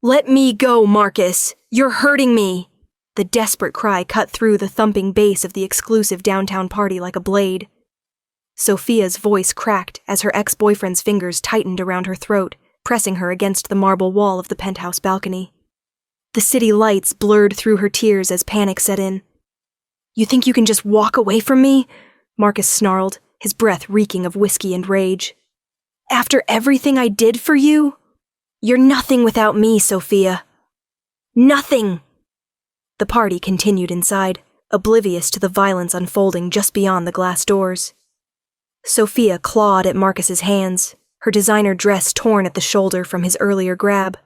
"Let me go, Marcus! You're hurting me!" The desperate cry cut through the thumping bass of the exclusive downtown party like a blade. Sophia's voice cracked as her ex-boyfriend's fingers tightened around her throat, pressing her against the marble wall of the penthouse balcony. The city lights blurred through her tears as panic set in. "You think you can just walk away from me?" Marcus snarled, his breath reeking of whiskey and rage. "After everything I did for you? You're nothing without me, Sophia. Nothing!" The party continued inside, oblivious to the violence unfolding just beyond the glass doors. Sophia clawed at Marcus's hands, her designer dress torn at the shoulder from his earlier grab.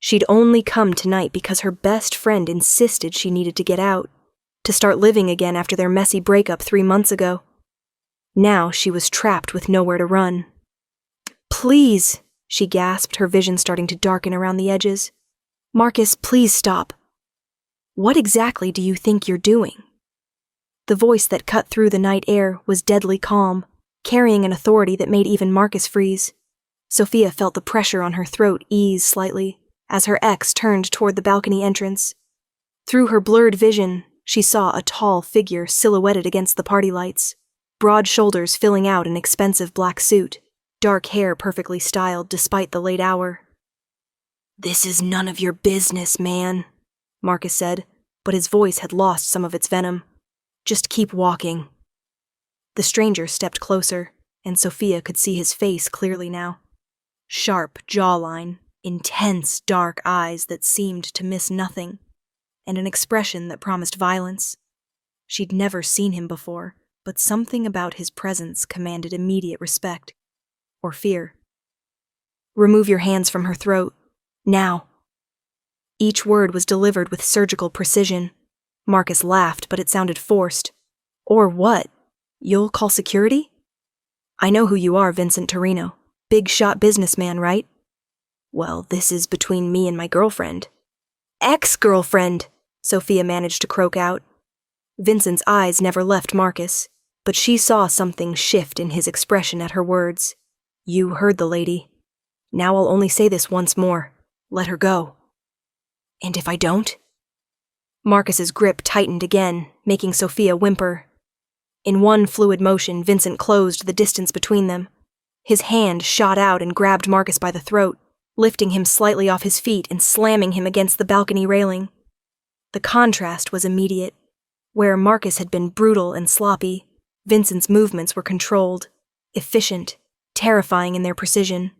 She'd only come tonight because her best friend insisted she needed to get out, to start living again after their messy breakup 3 months ago. Now she was trapped with nowhere to run. "Please," she gasped, her vision starting to darken around the edges. "Marcus, please stop. What exactly do you think you're doing?" The voice that cut through the night air was deadly calm, carrying an authority that made even Marcus freeze. Sophia felt the pressure on her throat ease slightly as her ex turned toward the balcony entrance. Through her blurred vision, she saw a tall figure silhouetted against the party lights, broad shoulders filling out an expensive black suit, dark hair perfectly styled despite the late hour. "This is none of your business, man," Marcus said, but his voice had lost some of its venom. "Just keep walking." The stranger stepped closer, and Sophia could see his face clearly now. Sharp jawline, intense dark eyes that seemed to miss nothing, and an expression that promised violence. She'd never seen him before, but something about his presence commanded immediate respect, or fear. "Remove your hands from her throat, now." Each word was delivered with surgical precision. Marcus laughed, but it sounded forced. "Or what? You'll call security?" "I know who you are, Vincent Torino. Big-shot businessman, right?" "Well, this is between me and my girlfriend." "Ex-girlfriend!" Sophia managed to croak out. Vincent's eyes never left Marcus, but she saw something shift in his expression at her words. "You heard the lady. Now I'll only say this once more. Let her go." "And if I don't?" Marcus's grip tightened again, making Sophia whimper. In one fluid motion, Vincent closed the distance between them. His hand shot out and grabbed Marcus by the throat, lifting him slightly off his feet and slamming him against the balcony railing. The contrast was immediate. Where Marcus had been brutal and sloppy, Vincent's movements were controlled, efficient, terrifying in their precision.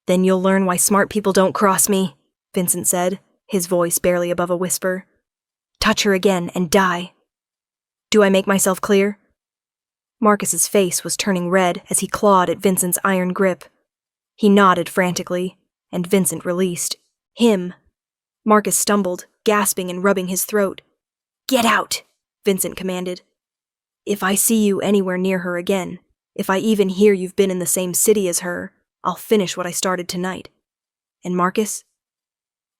"Then you'll learn why smart people don't cross me," Vincent said, his voice barely above a whisper. "Touch her again and die. Do I make myself clear?" Marcus's face was turning red as he clawed at Vincent's iron grip. He nodded frantically, and Vincent released. Him. Marcus stumbled, gasping and rubbing his throat. "Get out," Vincent commanded. "If I see you anywhere near her again, if I even hear you've been in the same city as her, I'll finish what I started tonight. And Marcus?"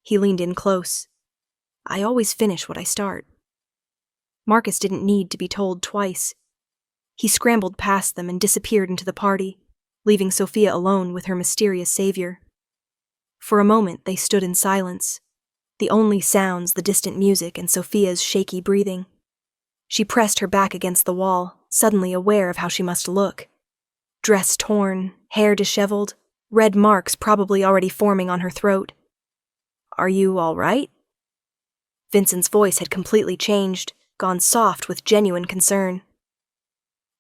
He leaned in close. "I always finish what I start." Marcus didn't need to be told twice. He scrambled past them and disappeared into the party, leaving Sophia alone with her mysterious savior. For a moment they stood in silence, the only sounds the distant music and Sophia's shaky breathing. She pressed her back against the wall, suddenly aware of how she must look. Dress torn, hair disheveled, red marks probably already forming on her throat. "Are you all right?" Vincent's voice had completely changed, gone soft with genuine concern.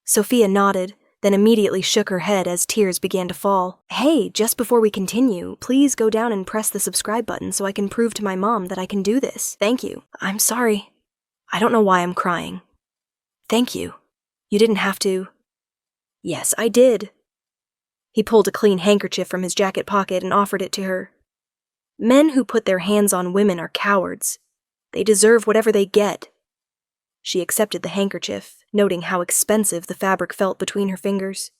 Sophia nodded, then immediately shook her head as tears began to fall. "Hey, just before we continue, please go down and press the subscribe button so I can prove to my mom that I can do this. Thank you. I'm sorry. I don't know why I'm crying. Thank you. You didn't have to." "Yes, I did." He pulled a clean handkerchief from his jacket pocket and offered it to her. "Men who put their hands on women are cowards. They deserve whatever they get." She accepted the handkerchief, noting how expensive the fabric felt between her fingers.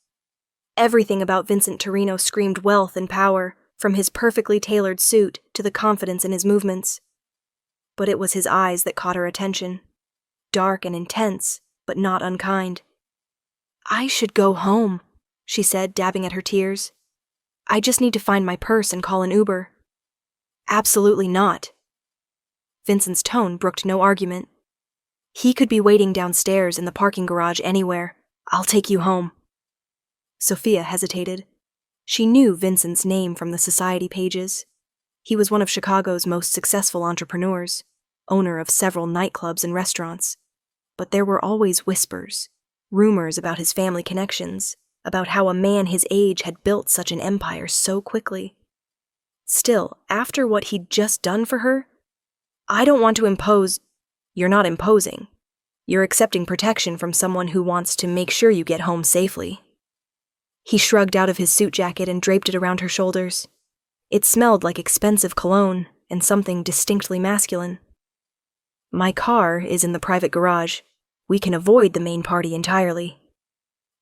Everything about Vincent Torino screamed wealth and power, from his perfectly tailored suit to the confidence in his movements. But it was his eyes that caught her attention. Dark and intense, but not unkind. "I should go home," she said, dabbing at her tears. "I just need to find my purse and call an Uber." Absolutely not. Vincent's tone brooked no argument. He could be waiting downstairs in the parking garage anywhere. I'll take you home. Sophia hesitated. She knew Vincent's name from the society pages. He was one of Chicago's most successful entrepreneurs, owner of several nightclubs and restaurants. But there were always whispers, rumors about his family connections, about how a man his age had built such an empire so quickly. Still, after what he'd just done for her, I don't want to impose. You're not imposing. You're accepting protection from someone who wants to make sure you get home safely. He shrugged out of his suit jacket and draped it around her shoulders. It smelled like expensive cologne and something distinctly masculine. My car is in the private garage. We can avoid the main party entirely.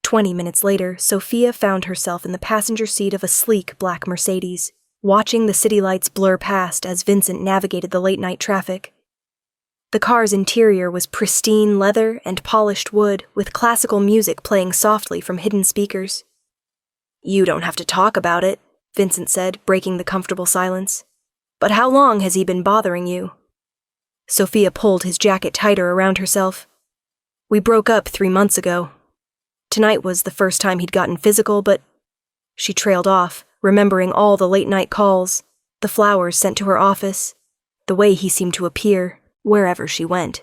20 minutes later, Sophia found herself in the passenger seat of a sleek black Mercedes, watching the city lights blur past as Vincent navigated the late-night traffic. The car's interior was pristine leather and polished wood, with classical music playing softly from hidden speakers. You don't have to talk about it, Vincent said, breaking the comfortable silence. But how long has he been bothering you? Sophia pulled his jacket tighter around herself. We broke up 3 months ago. Tonight was the first time he'd gotten physical, but... She trailed off, remembering all the late-night calls, the flowers sent to her office, the way he seemed to appear wherever she went.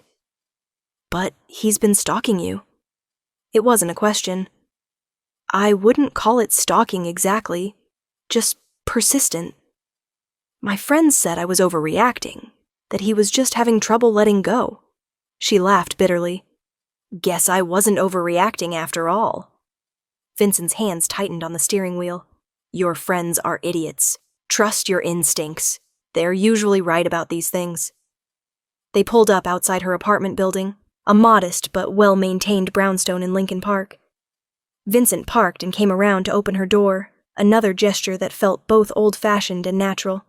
But he's been stalking you. It wasn't a question. I wouldn't call it stalking exactly, just persistent. My friends said I was overreacting, that he was just having trouble letting go. She laughed bitterly. Guess I wasn't overreacting after all. Vincent's hands tightened on the steering wheel. Your friends are idiots. Trust your instincts. They're usually right about these things. They pulled up outside her apartment building, a modest but well-maintained brownstone in Lincoln Park. Vincent parked and came around to open her door, another gesture that felt both old-fashioned and natural.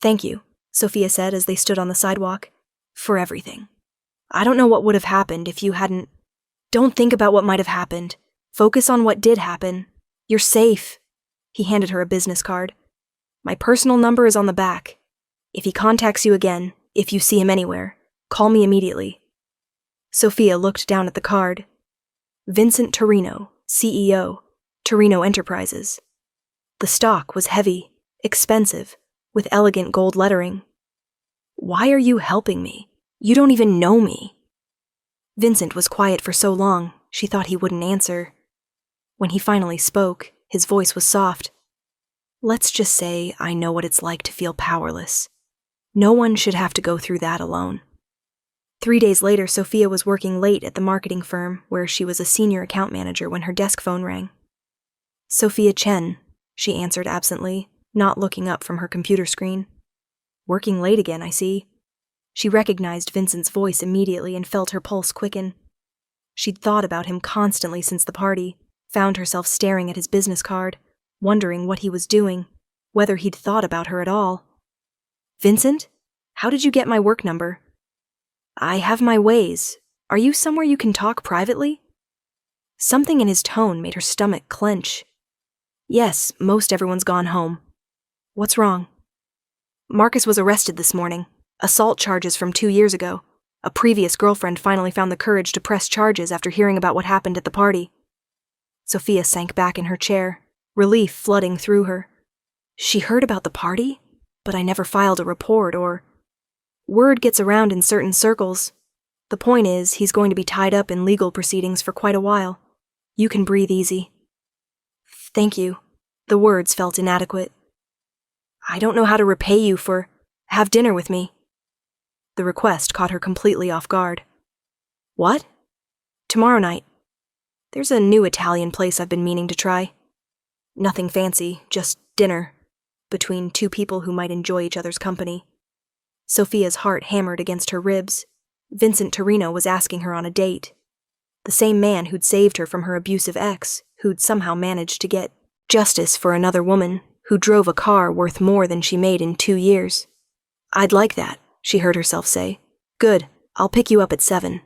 Thank you, Sophia said as they stood on the sidewalk, for everything. I don't know what would have happened if you hadn't... Don't think about what might have happened. Focus on what did happen. You're safe. He handed her a business card. My personal number is on the back. If he contacts you again, if you see him anywhere, call me immediately. Sophia looked down at the card. Vincent Torino, CEO, Torino Enterprises. The stock was heavy, expensive, with elegant gold lettering. Why are you helping me? You don't even know me. Vincent was quiet for so long, she thought he wouldn't answer. When he finally spoke, his voice was soft. Let's just say I know what it's like to feel powerless. No one should have to go through that alone. 3 days later, Sophia was working late at the marketing firm where she was a senior account manager when her desk phone rang. Sophia Chen, she answered absently, not looking up from her computer screen. Working late again, I see. She recognized Vincent's voice immediately and felt her pulse quicken. She'd thought about him constantly since the party, found herself staring at his business card, wondering what he was doing, whether he'd thought about her at all. Vincent? How did you get my work number? I have my ways. Are you somewhere you can talk privately? Something in his tone made her stomach clench. Yes, most everyone's gone home. What's wrong? Marcus was arrested this morning. Assault charges from 2 years ago. A previous girlfriend finally found the courage to press charges after hearing about what happened at the party. Sophia sank back in her chair, relief flooding through her. She heard about the party, but I never filed a report or... Word gets around in certain circles. The point is, he's going to be tied up in legal proceedings for quite a while. You can breathe easy. Thank you. The words felt inadequate. I don't know how to repay you for... Have dinner with me. The request caught her completely off guard. What? Tomorrow night. There's a new Italian place I've been meaning to try. Nothing fancy, just dinner, between two people who might enjoy each other's company. Sophia's heart hammered against her ribs. Vincent Torino was asking her on a date. The same man who'd saved her from her abusive ex, who'd somehow managed to get justice for another woman, who drove a car worth more than she made in 2 years. I'd like that, she heard herself say. Good, I'll pick you up at 7.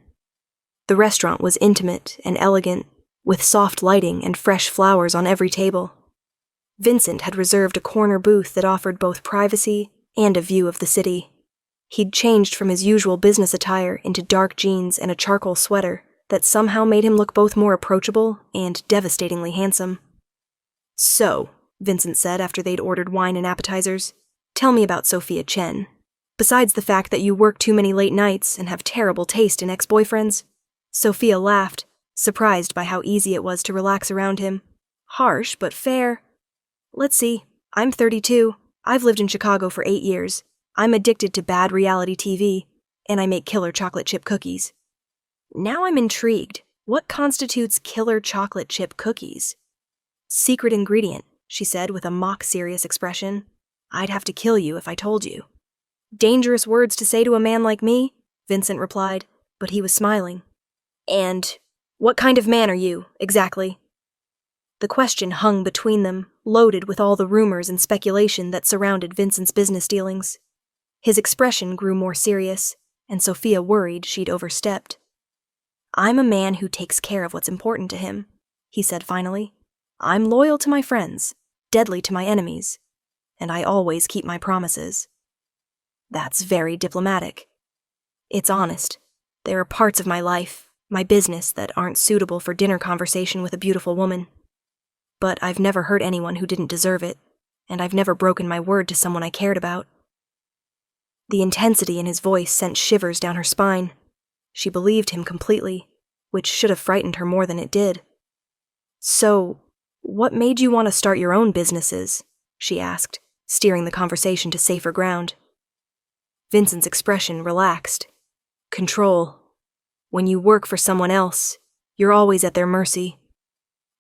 The restaurant was intimate and elegant, with soft lighting and fresh flowers on every table. Vincent had reserved a corner booth that offered both privacy and a view of the city. He'd changed from his usual business attire into dark jeans and a charcoal sweater that somehow made him look both more approachable and devastatingly handsome. "So," Vincent said after they'd ordered wine and appetizers, "tell me about Sophia Chen. Besides the fact that you work too many late nights and have terrible taste in ex-boyfriends." Sophia laughed, surprised by how easy it was to relax around him. "Harsh, but fair. Let's see, I'm 32. I've lived in Chicago for 8 years. I'm addicted to bad reality TV, and I make killer chocolate chip cookies." "Now I'm intrigued. What constitutes killer chocolate chip cookies?" "Secret ingredient," she said with a mock-serious expression. "I'd have to kill you if I told you." "Dangerous words to say to a man like me," Vincent replied, but he was smiling. "And what kind of man are you, exactly?" The question hung between them, loaded with all the rumors and speculation that surrounded Vincent's business dealings. His expression grew more serious, and Sophia worried she'd overstepped. "I'm a man who takes care of what's important to him," he said finally. "I'm loyal to my friends, deadly to my enemies, and I always keep my promises." "That's very diplomatic." "It's honest. There are parts of my life, my business, that aren't suitable for dinner conversation with a beautiful woman. But I've never hurt anyone who didn't deserve it, and I've never broken my word to someone I cared about." The intensity in his voice sent shivers down her spine. She believed him completely, which should have frightened her more than it did. "So, what made you want to start your own businesses?" she asked, steering the conversation to safer ground. Vincent's expression relaxed. "Control. When you work for someone else, you're always at their mercy.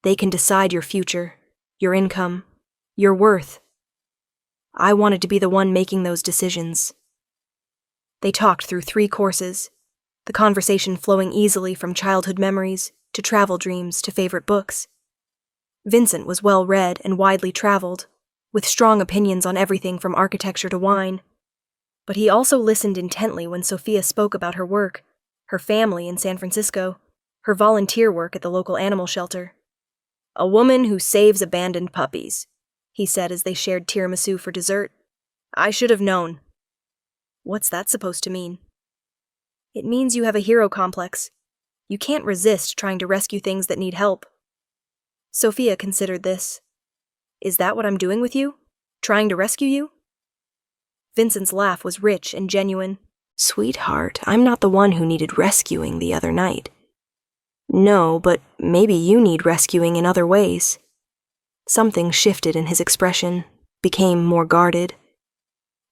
They can decide your future, your income, your worth. I wanted to be the one making those decisions." They talked through 3 courses, the conversation flowing easily from childhood memories to travel dreams to favorite books. Vincent was well-read and widely traveled, with strong opinions on everything from architecture to wine. But he also listened intently when Sophia spoke about her work, her family in San Francisco, her volunteer work at the local animal shelter. "A woman who saves abandoned puppies," he said as they shared tiramisu for dessert. "I should have known." "What's that supposed to mean?" "It means you have a hero complex. You can't resist trying to rescue things that need help." Sophia considered this. "Is that what I'm doing with you? Trying to rescue you?" Vincent's laugh was rich and genuine. "Sweetheart, I'm not the one who needed rescuing the other night." "No, but maybe you need rescuing in other ways." Something shifted in his expression, became more guarded.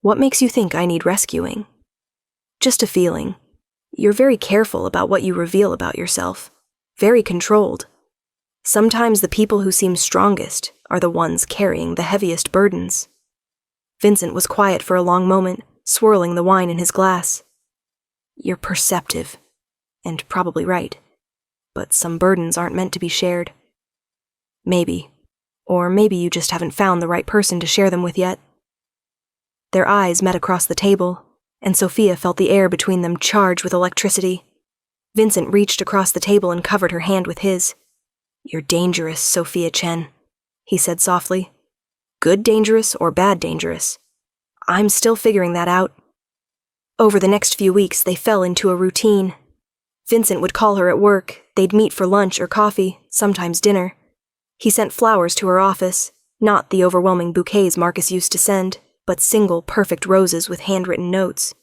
"What makes you think I need rescuing?" "Just a feeling. You're very careful about what you reveal about yourself, very controlled. Sometimes the people who seem strongest are the ones carrying the heaviest burdens." Vincent was quiet for a long moment, swirling the wine in his glass. "You're perceptive, and probably right. But some burdens aren't meant to be shared." "Maybe. Or maybe you just haven't found the right person to share them with yet." Their eyes met across the table, and Sophia felt the air between them charged with electricity. Vincent reached across the table and covered her hand with his. "You're dangerous, Sophia Chen," he said softly. "Good dangerous or bad dangerous? I'm still figuring that out." Over the next few weeks, they fell into a routine. Vincent would call her at work, they'd meet for lunch or coffee, sometimes dinner. He sent flowers to her office, not the overwhelming bouquets Marcus used to send, but single, perfect roses with handwritten notes.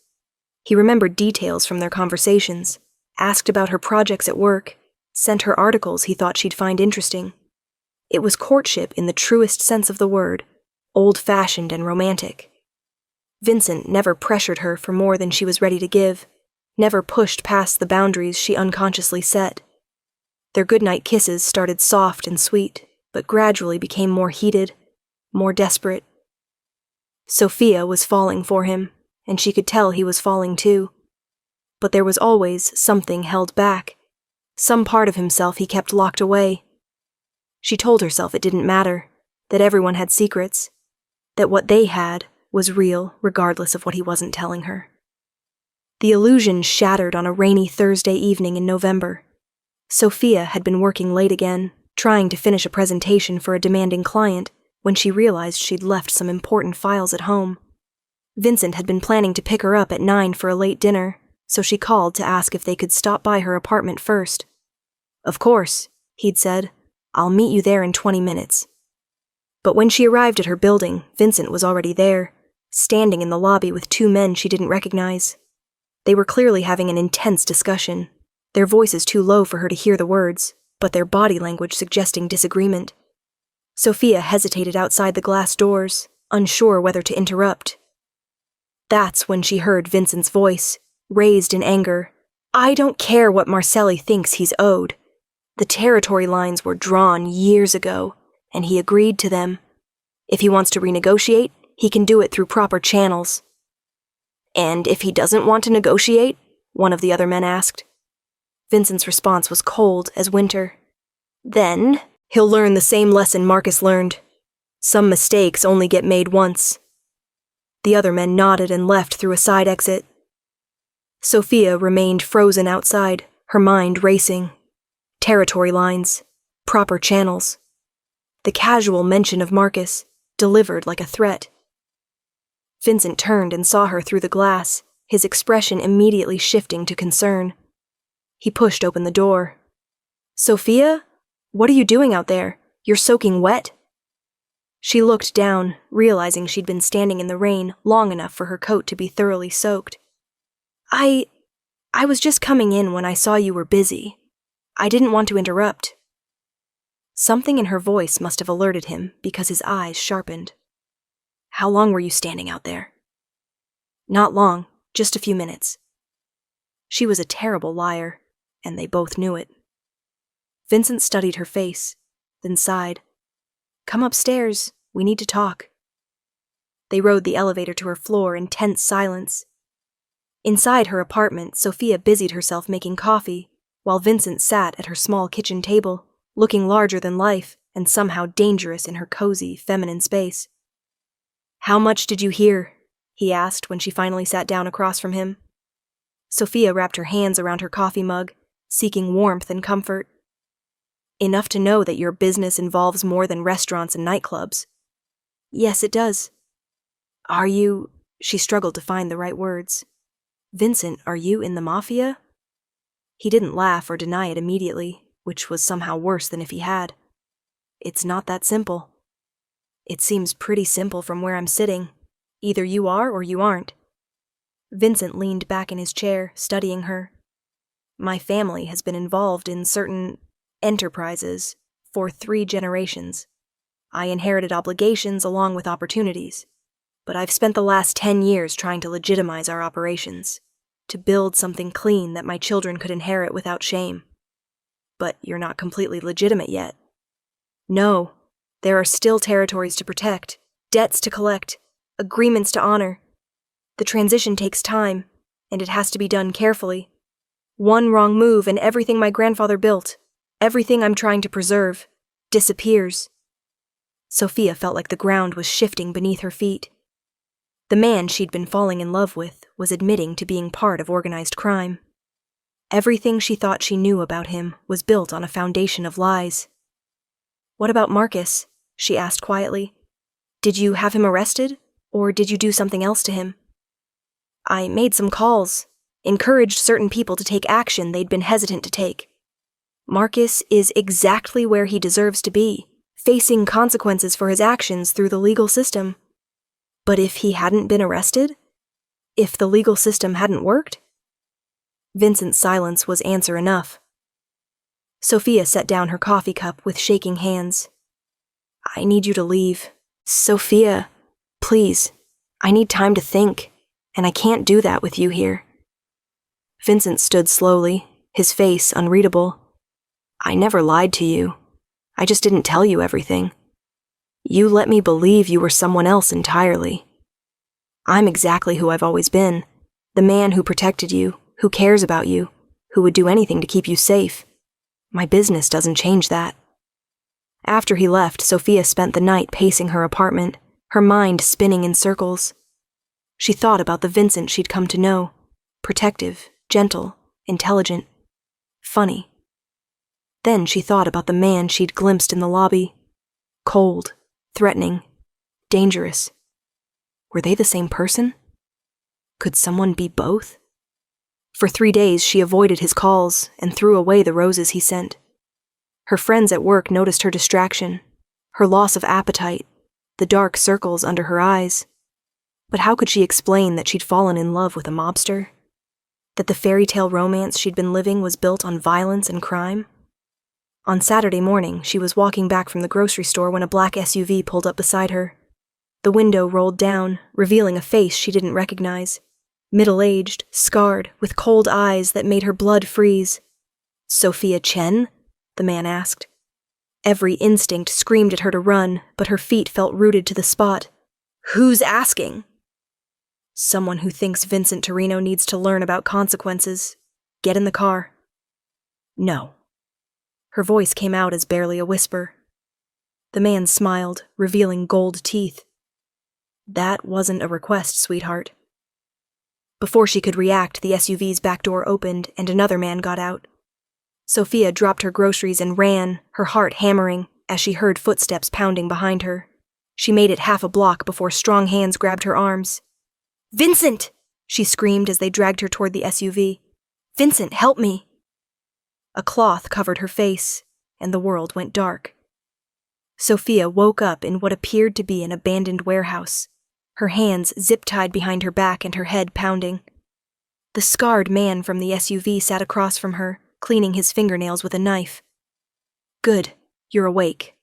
He remembered details from their conversations, asked about her projects at work, sent her articles he thought she'd find interesting. It was courtship in the truest sense of the word, old-fashioned and romantic. Vincent never pressured her for more than she was ready to give, never pushed past the boundaries she unconsciously set. Their goodnight kisses started soft and sweet, but gradually became more heated, more desperate. Sophia was falling for him, and she could tell he was falling too. But there was always something held back, some part of himself he kept locked away. She told herself it didn't matter, that everyone had secrets, that what they had was real regardless of what he wasn't telling her. The illusion shattered on a rainy Thursday evening in November. Sophia had been working late again, trying to finish a presentation for a demanding client, when she realized she'd left some important files at home. Vincent had been planning to pick her up at 9 for a late dinner, so she called to ask if they could stop by her apartment first. "Of course," he'd said. "I'll meet you there in 20 minutes. But when she arrived at her building, Vincent was already there, standing in the lobby with 2 men she didn't recognize. They were clearly having an intense discussion, their voices too low for her to hear the words, but their body language suggesting disagreement. Sophia hesitated outside the glass doors, unsure whether to interrupt. That's when she heard Vincent's voice, raised in anger. "I don't care what Marcelli thinks he's owed. The territory lines were drawn years ago, and he agreed to them. If he wants to renegotiate, he can do it through proper channels." "And if he doesn't want to negotiate?" one of the other men asked. Vincent's response was cold as winter. "Then he'll learn the same lesson Marcus learned. Some mistakes only get made once." The other men nodded and left through a side exit. Sophia remained frozen outside, her mind racing. Territory lines, proper channels. The casual mention of Marcus, delivered like a threat. Vincent turned and saw her through the glass, his expression immediately shifting to concern. He pushed open the door. "Sophia? What are you doing out there? You're soaking wet." She looked down, realizing she'd been standing in the rain long enough for her coat to be thoroughly soaked. I was just coming in when I saw you were busy. I didn't want to interrupt." Something in her voice must have alerted him because his eyes sharpened. "How long were you standing out there?" "Not long, just a few minutes." She was a terrible liar, and they both knew it. Vincent studied her face, then sighed. "Come upstairs, we need to talk." They rode the elevator to her floor in tense silence. Inside her apartment, Sophia busied herself making coffee, while Vincent sat at her small kitchen table, looking larger than life and somehow dangerous in her cozy, feminine space. "How much did you hear?" he asked when she finally sat down across from him. Sophia wrapped her hands around her coffee mug, seeking warmth and comfort. "Enough to know that your business involves more than restaurants and nightclubs." "Yes, it does." "Are you—" She struggled to find the right words. "Vincent, are you in the Mafia?" He didn't laugh or deny it immediately, which was somehow worse than if he had. "It's not that simple." "It seems pretty simple from where I'm sitting. Either you are or you aren't." Vincent leaned back in his chair, studying her. "My family has been involved in certain enterprises for 3 generations. I inherited obligations along with opportunities, but I've spent the last 10 years trying to legitimize our operations, to build something clean that my children could inherit without shame. But you're not completely legitimate yet." "No, there are still territories to protect, debts to collect, agreements to honor. The transition takes time, and it has to be done carefully. One wrong move and everything my grandfather built, everything I'm trying to preserve, disappears." Sophia felt like the ground was shifting beneath her feet. The man she'd been falling in love with was admitting to being part of organized crime. Everything she thought she knew about him was built on a foundation of lies. "What about Marcus?" she asked quietly. "Did you have him arrested, or did you do something else to him?" "I made some calls, encouraged certain people to take action they'd been hesitant to take. Marcus is exactly where he deserves to be, facing consequences for his actions through the legal system. But if he hadn't been arrested? If the legal system hadn't worked?" Vincent's silence was answer enough. Sophia set down her coffee cup with shaking hands. "I need you to leave. Sophia, please. I need time to think, and I can't do that with you here." Vincent stood slowly, his face unreadable. "I never lied to you. I just didn't tell you everything. You let me believe you were someone else entirely. I'm exactly who I've always been, the man who protected you, who cares about you, who would do anything to keep you safe. My business doesn't change that." After he left, Sophia spent the night pacing her apartment, her mind spinning in circles. She thought about the Vincent she'd come to know, protective, gentle, intelligent, funny. Then she thought about the man she'd glimpsed in the lobby, cold, threatening, dangerous. Were they the same person? Could someone be both? For 3 days she avoided his calls and threw away the roses he sent. Her friends at work noticed her distraction, her loss of appetite, the dark circles under her eyes. But how could she explain that she'd fallen in love with a mobster? That the fairy tale romance she'd been living was built on violence and crime? On Saturday morning, she was walking back from the grocery store when a black SUV pulled up beside her. The window rolled down, revealing a face she didn't recognize. Middle-aged, scarred, with cold eyes that made her blood freeze. "Sophia Chen?" the man asked. Every instinct screamed at her to run, but her feet felt rooted to the spot. "Who's asking?" "Someone who thinks Vincent Torino needs to learn about consequences. Get in the car." "No." Her voice came out as barely a whisper. The man smiled, revealing gold teeth. "That wasn't a request, sweetheart." Before she could react, the SUV's back door opened and another man got out. Sophia dropped her groceries and ran, her heart hammering, as she heard footsteps pounding behind her. She made it half a block before strong hands grabbed her arms. "Vincent!" she screamed as they dragged her toward the SUV. "Vincent, help me!" A cloth covered her face, and the world went dark. Sophia woke up in what appeared to be an abandoned warehouse, her hands zip-tied behind her back and her head pounding. The scarred man from the SUV sat across from her, cleaning his fingernails with a knife. "Good, you're awake.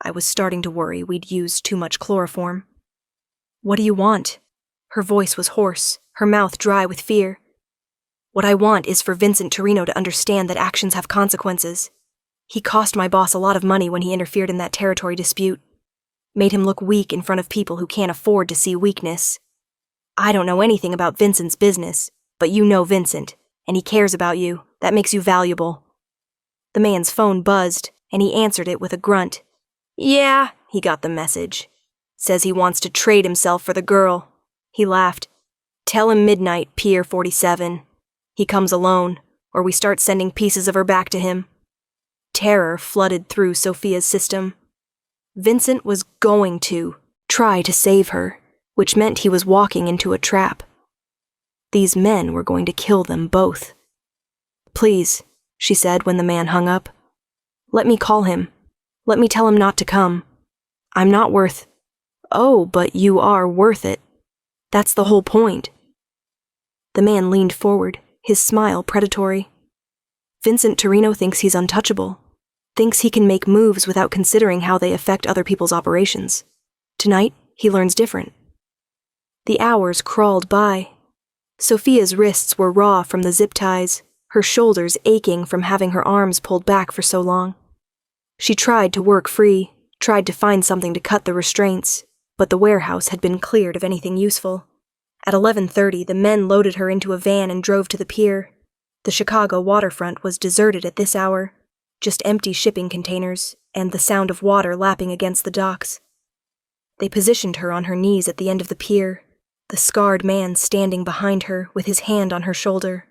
I was starting to worry we'd used too much chloroform." "What do you want?" Her voice was hoarse, her mouth dry with fear. "What I want is for Vincent Torino to understand that actions have consequences. He cost my boss a lot of money when he interfered in that territory dispute. Made him look weak in front of people who can't afford to see weakness. I don't know anything about Vincent's business, but you know Vincent, and he cares about you. That makes you valuable." The man's phone buzzed, and he answered it with a grunt. "Yeah, he got the message. Says he wants to trade himself for the girl." He laughed. "Tell him midnight, Pier 47. He comes alone, or we start sending pieces of her back to him." Terror flooded through Sophia's system. Vincent was going to try to save her, which meant he was walking into a trap. These men were going to kill them both. "Please," she said when the man hung up. "Let me call him. Let me tell him not to come. I'm not worth—" "Oh, but you are worth it. That's the whole point." The man leaned forward, his smile predatory. "Vincent Torino thinks he's untouchable, thinks he can make moves without considering how they affect other people's operations. Tonight, he learns different." The hours crawled by. Sophia's wrists were raw from the zip ties, her shoulders aching from having her arms pulled back for so long. She tried to work free, tried to find something to cut the restraints, but the warehouse had been cleared of anything useful. At 11:30, the men loaded her into a van and drove to the pier. The Chicago waterfront was deserted at this hour, just empty shipping containers and the sound of water lapping against the docks. They positioned her on her knees at the end of the pier, the scarred man standing behind her with his hand on her shoulder.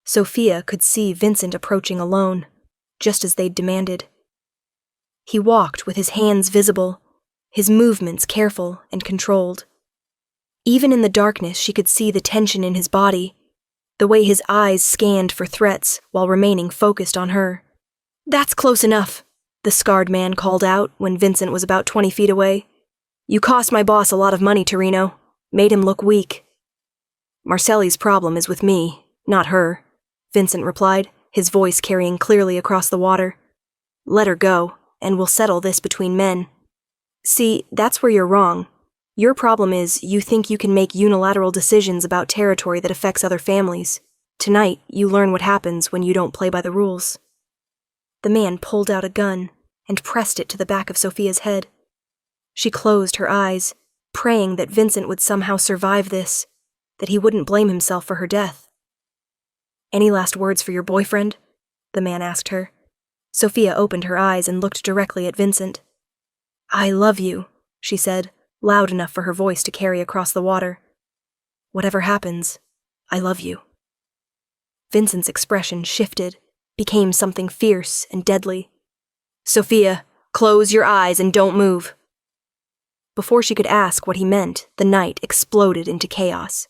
Sophia could see Vincent approaching alone, just as they'd demanded. He walked with his hands visible, his movements careful and controlled. Even in the darkness, she could see the tension in his body, the way his eyes scanned for threats while remaining focused on her. "That's close enough," the scarred man called out when Vincent was about 20 feet away. "You cost my boss a lot of money, Torino. Made him look weak." "Marcelli's problem is with me, not her," Vincent replied, his voice carrying clearly across the water. "Let her go, and we'll settle this between men. See, that's where you're wrong. Your problem is you think you can make unilateral decisions about territory that affects other families. Tonight, you learn what happens when you don't play by the rules." The man pulled out a gun and pressed it to the back of Sophia's head. She closed her eyes, praying that Vincent would somehow survive this, that he wouldn't blame himself for her death. "Any last words for your boyfriend?" the man asked her. Sophia opened her eyes and looked directly at Vincent. "I love you," she said, loud enough for her voice to carry across the water. "Whatever happens, I love you." Vincent's expression shifted, became something fierce and deadly. "Sophia, close your eyes and don't move." Before she could ask what he meant, the night exploded into chaos.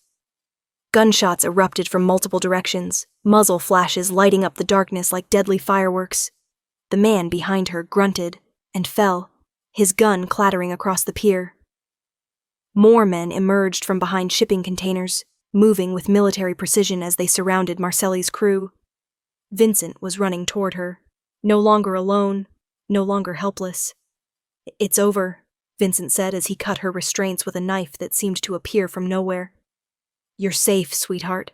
Gunshots erupted from multiple directions, muzzle flashes lighting up the darkness like deadly fireworks. The man behind her grunted and fell, his gun clattering across the pier. More men emerged from behind shipping containers, moving with military precision as they surrounded Marcelli's crew. Vincent was running toward her, no longer alone, no longer helpless. "It's over," Vincent said as he cut her restraints with a knife that seemed to appear from nowhere. "You're safe, sweetheart.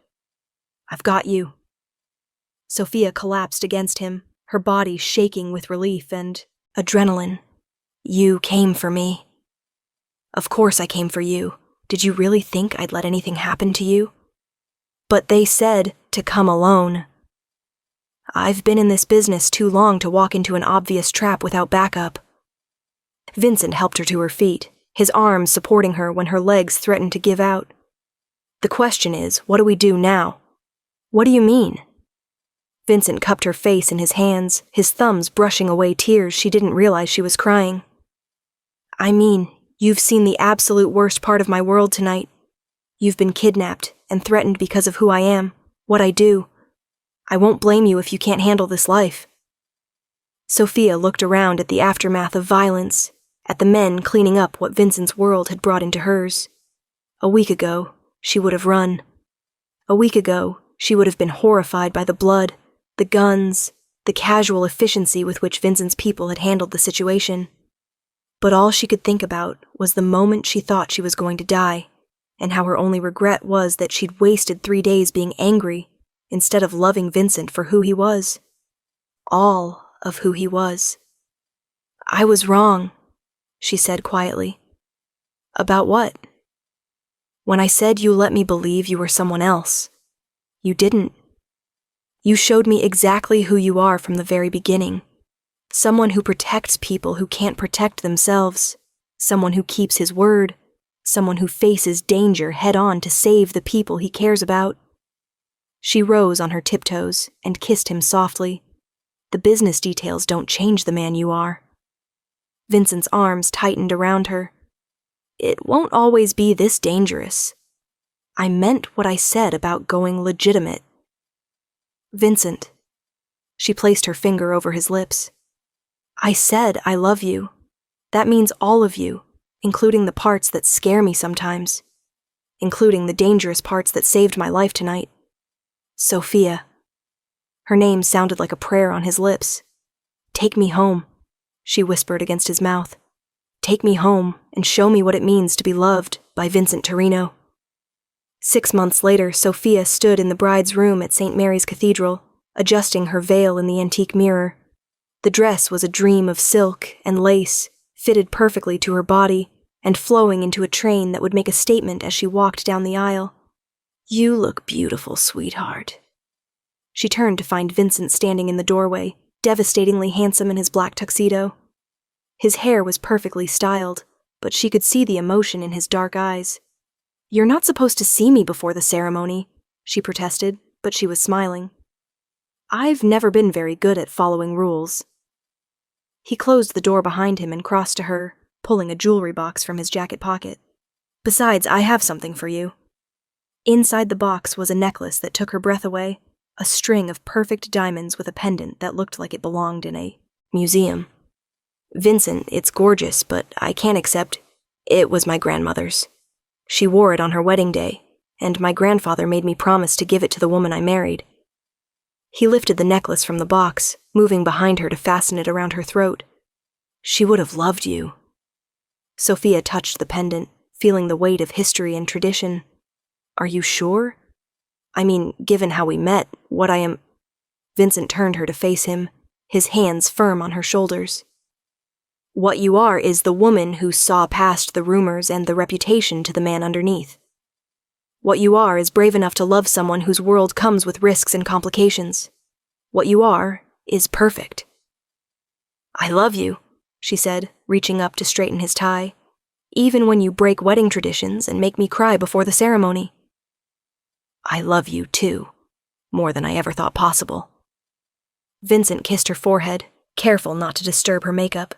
I've got you." Sophia collapsed against him, her body shaking with relief and adrenaline. "You came for me." "Of course I came for you. Did you really think I'd let anything happen to you?" "But they said to come alone." "I've been in this business too long to walk into an obvious trap without backup." Vincent helped her to her feet, his arms supporting her when her legs threatened to give out. "The question is, what do we do now?" "What do you mean?" Vincent cupped her face in his hands, his thumbs brushing away tears she didn't realize she was crying. "I mean, you've seen the absolute worst part of my world tonight. You've been kidnapped and threatened because of who I am, what I do. I won't blame you if you can't handle this life." Sophia looked around at the aftermath of violence, at the men cleaning up what Vincent's world had brought into hers. A week ago, she would have run. A week ago, she would have been horrified by the blood, the guns, the casual efficiency with which Vincent's people had handled the situation. But all she could think about was the moment she thought she was going to die, and how her only regret was that she'd wasted 3 days being angry instead of loving Vincent for who he was. All of who he was. "I was wrong," she said quietly. "About what?" "When I said you let me believe you were someone else. You didn't. You showed me exactly who you are from the very beginning. Someone who protects people who can't protect themselves. Someone who keeps his word. Someone who faces danger head-on to save the people he cares about." She rose on her tiptoes and kissed him softly. "The business details don't change the man you are." Vincent's arms tightened around her. "It won't always be this dangerous. I meant what I said about going legitimate." "Vincent." She placed her finger over his lips. "I said I love you. That means all of you, including the parts that scare me sometimes, including the dangerous parts that saved my life tonight. Sophia." Her name sounded like a prayer on his lips. "Take me home," she whispered against his mouth. "Take me home and show me what it means to be loved by Vincent Torino." 6 months later, Sophia stood in the bride's room at St. Mary's Cathedral, adjusting her veil in the antique mirror. The dress was a dream of silk and lace, fitted perfectly to her body, and flowing into a train that would make a statement as she walked down the aisle. "You look beautiful, sweetheart." She turned to find Vincent standing in the doorway, devastatingly handsome in his black tuxedo. His hair was perfectly styled, but she could see the emotion in his dark eyes. "You're not supposed to see me before the ceremony," she protested, but she was smiling. "I've never been very good at following rules." He closed the door behind him and crossed to her, pulling a jewelry box from his jacket pocket. "Besides, I have something for you." Inside the box was a necklace that took her breath away, a string of perfect diamonds with a pendant that looked like it belonged in a museum. "Vincent, it's gorgeous, but I can't accept. It was my grandmother's. She wore it on her wedding day, and my grandfather made me promise to give it to the woman I married." He lifted the necklace from the box, moving behind her to fasten it around her throat. "She would have loved you." Sophia touched the pendant, feeling the weight of history and tradition. "Are you sure? I mean, given how we met, what I am—" Vincent turned her to face him, his hands firm on her shoulders. "What you are is the woman who saw past the rumors and the reputation to the man underneath. What you are is brave enough to love someone whose world comes with risks and complications. What you are is perfect." "I love you," she said, reaching up to straighten his tie, "even when you break wedding traditions and make me cry before the ceremony." "I love you, too, more than I ever thought possible." Vincent kissed her forehead, careful not to disturb her makeup.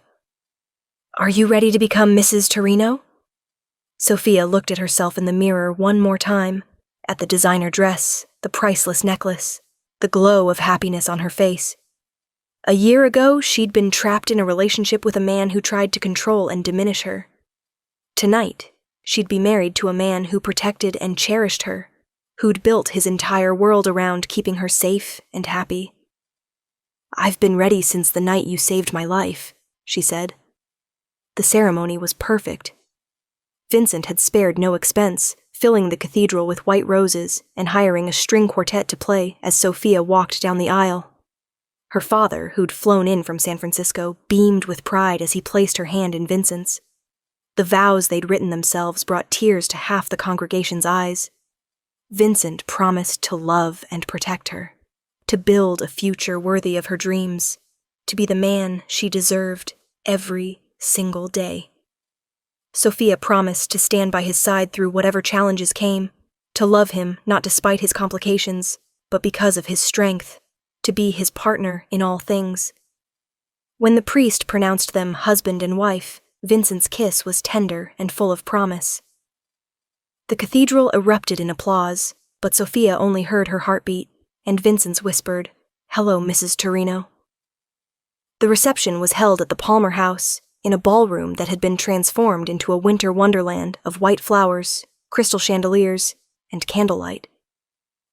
"Are you ready to become Mrs. Torino?" Sophia looked at herself in the mirror one more time, at the designer dress, the priceless necklace, the glow of happiness on her face. A year ago, she'd been trapped in a relationship with a man who tried to control and diminish her. Tonight, she'd be married to a man who protected and cherished her, who'd built his entire world around keeping her safe and happy. "I've been ready since the night you saved my life," she said. The ceremony was perfect. Vincent had spared no expense, filling the cathedral with white roses and hiring a string quartet to play as Sophia walked down the aisle. Her father, who'd flown in from San Francisco, beamed with pride as he placed her hand in Vincent's. The vows they'd written themselves brought tears to half the congregation's eyes. Vincent promised to love and protect her, to build a future worthy of her dreams, to be the man she deserved every single day. Sophia promised to stand by his side through whatever challenges came, to love him not despite his complications, but because of his strength, to be his partner in all things. When the priest pronounced them husband and wife, Vincent's kiss was tender and full of promise. The cathedral erupted in applause, but Sophia only heard her heartbeat, and Vincent's whispered, "Hello, Mrs. Torino." The reception was held at the Palmer House, in a ballroom that had been transformed into a winter wonderland of white flowers, crystal chandeliers, and candlelight.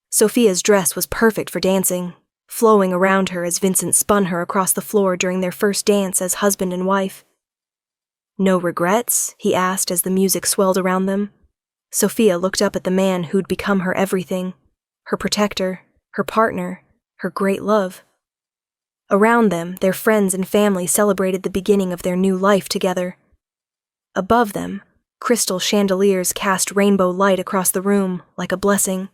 Sophia's dress was perfect for dancing, flowing around her as Vincent spun her across the floor during their first dance as husband and wife. "No regrets?" he asked as the music swelled around them. Sophia looked up at the man who'd become her everything, her protector, her partner, her great love. Around them, their friends and family celebrated the beginning of their new life together. Above them, crystal chandeliers cast rainbow light across the room like a blessing.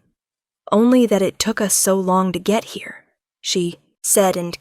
"Only that it took us so long to get here," she said and